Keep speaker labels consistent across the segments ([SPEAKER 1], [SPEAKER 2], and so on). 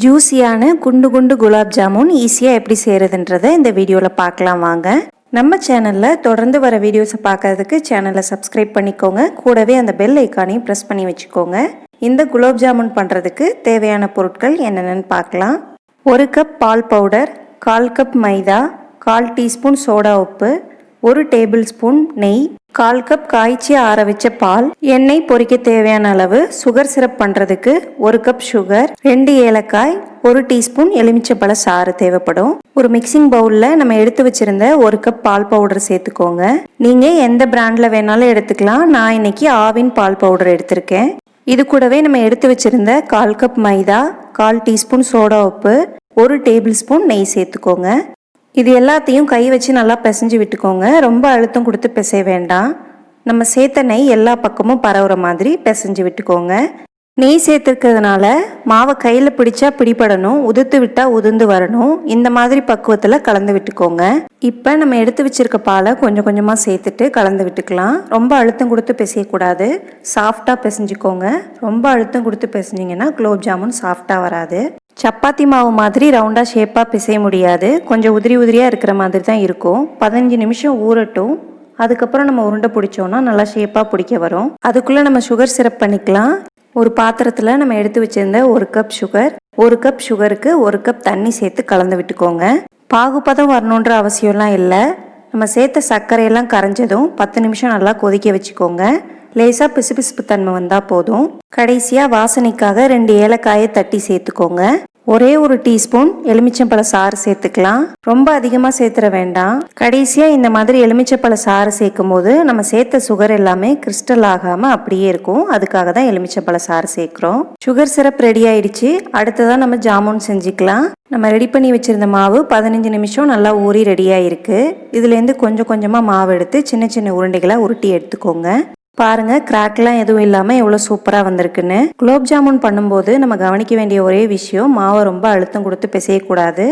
[SPEAKER 1] ஜூஸியான குண்டு குண்டு குலாப் ஜாமுன் ஈஸியாக எப்படி செய்கிறதுன்றதை இந்த வீடியோவில் பார்க்கலாம் வாங்க. நம்ம சேனலில் தொடர்ந்து வர வீடியோஸை பார்க்கறதுக்கு சேனலை சப்ஸ்கிரைப் பண்ணிக்கோங்க. கூடவே அந்த பெல் ஐக்கானையும் ப்ரெஸ் பண்ணி வச்சுக்கோங்க. இந்த குலாப் ஜாமுன் பண்ணுறதுக்கு தேவையான பொருட்கள் என்னென்னு பார்க்கலாம். 1 கப் பால் பவுடர், 1/4 கப் மைதா, 1/4 டீஸ்பூன் சோடா உப்பு, 1 டேபிள் ஸ்பூன் நெய், 1/4 கப் காய்ச்சி ஆற வச்ச பால், எண்ணெய் பொரிக்க தேவையான அளவு, சுகர் சிரப் பண்ணுறதுக்கு 1 கப் சுகர், 2 ஏலக்காய், 1 டீஸ்பூன் எலுமிச்சப்பழ சாறு தேவைப்படும். ஒரு மிக்சிங் பவுலில் நம்ம எடுத்து வச்சிருந்த 1 கப் பால் பவுடர் சேர்த்துக்கோங்க. நீங்கள் எந்த பிராண்டில் வேணாலும் எடுத்துக்கலாம். நான் இன்னைக்கு ஆவின் பால் பவுடர் எடுத்திருக்கேன். இது கூடவே நம்ம எடுத்து வச்சிருந்த 1/4 கப் மைதா, 1/4 டீஸ்பூன் சோடா உப்பு, 1 டேபிள் ஸ்பூன் நெய் சேர்த்துக்கோங்க. இது எல்லாத்தையும் கை வச்சு நல்லா பிசைஞ்சு விட்டுக்கோங்க. ரொம்ப அழுத்தம் கொடுத்து பிசைய வேண்டாம். நம்ம சேர்த்த நெய் எல்லா பக்கமும் பரவுற மாதிரி பிசைஞ்சு விட்டுக்கோங்க. நெய் சேர்த்துருக்கிறதுனால மாவை கையில் பிடிச்சா பிடிபடணும், உதுத்து விட்டால் உதிர்ந்து வரணும். இந்த மாதிரி பக்குவத்தில் கலந்து விட்டுக்கோங்க. இப்போ நம்ம எடுத்து வச்சிருக்க பாலை கொஞ்சம் கொஞ்சமாக சேர்த்துட்டு கலந்து விட்டுக்கலாம். ரொம்ப அழுத்தம் கொடுத்து பிசையக்கூடாது, சாஃப்டாக பிசைஞ்சிக்கோங்க. ரொம்ப அழுத்தம் கொடுத்து பிசைஞ்சிங்கன்னா குலோப் ஜாமுன் சாஃப்டாக வராது. சப்பாத்தி மாவு மாதிரி ரவுண்டாக ஷேப்பாக பிசைய முடியாது. கொஞ்சம் உதிரி உதிரியாக இருக்கிற மாதிரி தான் இருக்கும். 15 நிமிஷம் ஊறட்டும். அதுக்கப்புறம் நம்ம உருண்டை பிடிச்சோன்னா நல்லா ஷேப்பாக பிடிக்க வரும். அதுக்குள்ளே நம்ம சுகர் சிரப் பண்ணிக்கலாம். ஒரு பாத்திரத்தில் நம்ம எடுத்து வச்சிருந்த 1 கப் சுகர், 1 கப் சுகருக்கு 1 கப் தண்ணி சேர்த்து கலந்து விட்டுக்கோங்க. பாகுபதம் வரணுன்ற அவசியம்லாம் இல்லை. நம்ம சேர்த்த சர்க்கரையெல்லாம் கரைஞ்சதும் 10 நிமிஷம் நல்லா கொதிக்க வச்சுக்கோங்க. லேசாக பிசுபிசுப்பு தன்மை வந்தால் போதும். கடைசியாக வாசனைக்காக 2 ஏலக்காயை தட்டி சேர்த்துக்கோங்க. ஒரே 1 டீஸ்பூன் எலுமிச்சம்பழ சாறு சேர்த்துக்கலாம். ரொம்ப அதிகமாக சேர்த்துற வேண்டாம். கடைசியாக இந்த மாதிரி எலுமிச்சப்பழ சாறு சேர்க்கும் போது நம்ம சேர்த்த சுகர் எல்லாமே கிறிஸ்டல் ஆகாமல் அப்படியே இருக்கும். அதுக்காக தான் எலுமிச்சப்பழ சாறு சேர்க்குறோம். சுகர் சிரப் ரெடி ஆயிடுச்சு. அடுத்ததான் நம்ம ஜாமுன் செஞ்சுக்கலாம். நம்ம ரெடி பண்ணி வச்சிருந்த மாவு 15 நிமிஷம் நல்லா ஊறி ரெடியாக இருக்கு. இதுலேருந்து கொஞ்சம் கொஞ்சமாக மாவு எடுத்து சின்ன சின்ன உருண்டைகளாக உருட்டி எடுத்துக்கோங்க. பாருங்க, கிராக்லாம் எதுவும் இல்லாமல் எவ்வளோ சூப்பராக வந்திருக்குன்னு. குலோப் ஜாமுன் பண்ணும்போது நம்ம கவனிக்க வேண்டிய ஒரே விஷயம், மாவை ரொம்ப அழுத்தம் கொடுத்து பிசையக்கூடாது.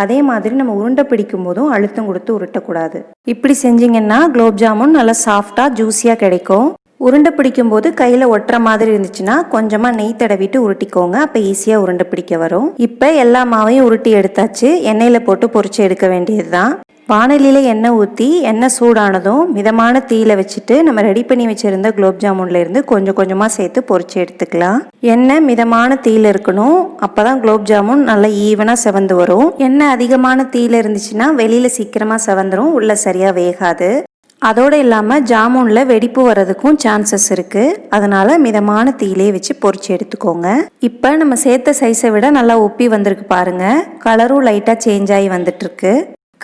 [SPEAKER 1] அதே மாதிரி நம்ம உருண்டை பிடிக்கும் போதும் அழுத்தம் கொடுத்து உருட்டக்கூடாது. இப்படி செஞ்சிங்கன்னா குலோப் ஜாமுன் நல்லா சாஃப்டாக ஜூஸியாக கிடைக்கும். உருண்டை பிடிக்கும் போது கையில் ஒட்டுற மாதிரி இருந்துச்சுன்னா கொஞ்சமாக நெய் தடவிட்டு உருட்டிக்கோங்க. அப்போ ஈஸியாக உருண்டை பிடிக்க வரும். இப்போ எல்லா மாவையும் உருட்டி எடுத்தாச்சு. எண்ணெயில் போட்டு பொரிச்சு எடுக்க வேண்டியது தான். வானலியில் எண்ணெய் ஊற்றி எண்ணெய் சூடானதும் மிதமான தீயில வச்சுட்டு நம்ம ரெடி பண்ணி வச்சுருந்த குலோப் ஜாமுன்லேருந்து கொஞ்சம் கொஞ்சமாக சேர்த்து பொரிச்சு எடுத்துக்கலாம். எண்ணெய் மிதமான தீயில இருக்கணும். அப்போ தான் குலோப் ஜாமுன் நல்லா ஈவனாக செவந்து வரும். எண்ணெய் அதிகமான தீயில இருந்துச்சுன்னா வெளியில் சீக்கிரமாக செவந்துடும், உள்ளே சரியாக வேகாது. அதோடு இல்லாமல் ஜாமுனில் வெடிப்பு வர்றதுக்கும் சான்சஸ் இருக்குது. அதனால் மிதமான தீயிலே வச்சு பொரிச்சு எடுத்துக்கோங்க. இப்போ நம்ம சேர்த்த சைஸை விட நல்லா ஒப்பி வந்திருக்கு பாருங்கள். கலரும் லைட்டாக சேஞ்ச் ஆகி வந்துட்டுருக்கு.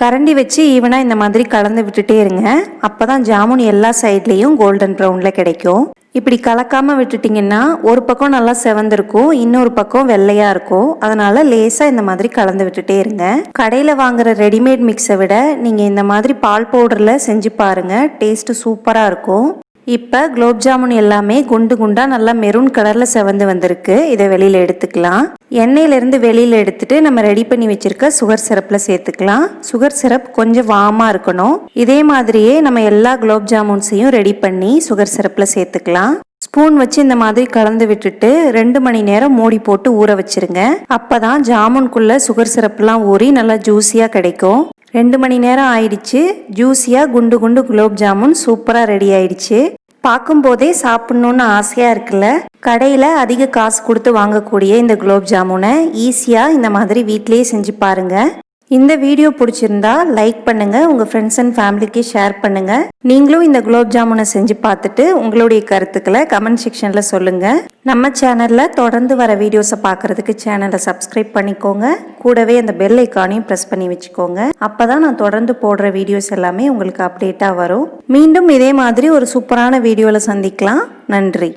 [SPEAKER 1] கரண்டி வச்சு ஈவனாக இந்த மாதிரி கலந்து விட்டுட்டே இருங்க. அப்போ தான் ஜாமுன் எல்லா சைட்லேயும் கோல்டன் ப்ரௌனில் கிடைக்கும். இப்படி கலக்காமல் விட்டுட்டிங்கன்னா ஒரு பக்கம் நல்லா செவந்திருக்கும், இன்னொரு பக்கம் வெள்ளையாக இருக்கும். அதனால் லேசாக இந்த மாதிரி கலந்து விட்டுட்டே இருங்க. கடையில் வாங்குகிற ரெடிமேட் மிக்ஸை விட நீங்கள் இந்த மாதிரி பால் பவுடரில் செஞ்சு பாருங்கள். டேஸ்ட்டு சூப்பராக இருக்கும். இப்போ குலோப் ஜாமுன் எல்லாமே குண்டு குண்டாக நல்லா மெரூன் கலரில் செவந்து வந்திருக்கு. இதை வெளியில் எடுத்துக்கலாம். எண்ணெயிலேருந்து வெளியில் எடுத்துட்டு நம்ம ரெடி பண்ணி வச்சிருக்க சுகர் சிரப்பில் சேர்த்துக்கலாம். சுகர் சிரப் கொஞ்சம் வார்மாக இருக்கணும். இதே மாதிரியே நம்ம எல்லா குலோப் ஜாமுன்ஸையும் ரெடி பண்ணி சுகர் சிரப்பில் சேர்த்துக்கலாம். ஸ்பூன் வச்சு இந்த மாதிரி கலந்து விட்டுட்டு 2 மணி நேரம் மூடி போட்டு ஊற வச்சிருங்க. அப்போ தான் ஜாமுன்குள்ளே சுகர் சிரப்லாம் ஊறி நல்லா ஜூஸியாக கிடைக்கும். 2 மணி நேரம் ஆயிடுச்சு. ஜூஸியாக குண்டு குண்டு குலோப் ஜாமுன் சூப்பராக ரெடி ஆயிடுச்சு. பார்க்கும்போதே சாப்பிட்ணுன்னு ஆசையாக இருக்குல்ல. கடையில் அதிக காசு கொடுத்து வாங்கக்கூடிய இந்த குலோப் ஜாமுனை ஈஸியாக இந்த மாதிரி வீட்டிலேயே செஞ்சு பாருங்கள். இந்த வீடியோ பிடிச்சிருந்தா லைக் பண்ணுங்கள், உங்கள் ஃப்ரெண்ட்ஸ் அண்ட் ஃபேமிலிக்கு ஷேர் பண்ணுங்கள். நீங்களும் இந்த குலோப் ஜாமுனை செஞ்சு பார்த்துட்டு உங்களுடைய கருத்துக்களை கமெண்ட் செக்ஷனில் சொல்லுங்கள். நம்ம சேனலில் தொடர்ந்து வர வீடியோஸை பார்க்குறதுக்கு சேனலை சப்ஸ்கிரைப் பண்ணிக்கோங்க. கூடவே அந்த பெல் ஐக்கானையும் ப்ரெஸ் பண்ணி வச்சுக்கோங்க. அப்போ தான் நான் தொடர்ந்து போடுற வீடியோஸ் எல்லாமே உங்களுக்கு அப்டேட்டாக வரும். மீண்டும் இதே மாதிரி ஒரு சூப்பரான வீடியோவில் சந்திக்கலாம். நன்றி.